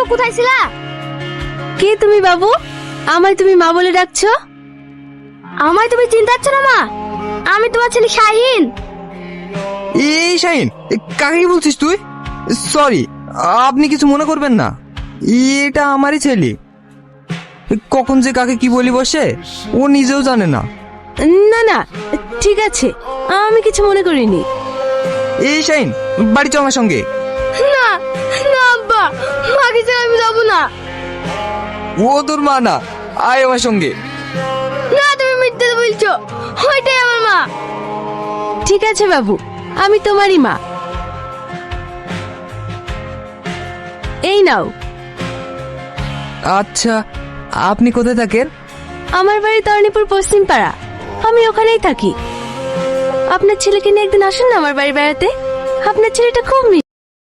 তুমি কোথায় ছিলা? কে তুমি বাবু? আমায় তুমি মা বলে ডাকছো? আমায় তুমি চিনতে পারছো না মা? আমি তোমার ছেলে শাহিন। এই শাহিন, কাকে বলছিস তুই? সরি, আপনি কিছু মনে করবেন না, এটা আমারই ছেলে। কখন যে কাকে কি বলি বসে ও নিজেও জানে না। না না, ঠিক আছে, আমি কিছু মনে করিনি। এই শাহিন, বাড়ি চ আমার সঙ্গে। না না আব্বা, মাকে ছেড়ে আমি যাবো না। ও তোর মা না, আয় আমার সঙ্গে। না, তুমি মিথ্যে বলছো, ওইটাই আমার মা। ঠিক আছে বাবু, আমি তোমারই মা। এই নাও। আচ্ছা, আপনি কোথায় থাকেন? আমার বাড়ি তরণীপুর পশ্চিম পাড়া, আমি ওখানেই থাকি। আপনার ছেলেকে নিয়ে একদিন আসুন না আমার বাড়ি বেড়াতে, আপনার ছেলেটা খুব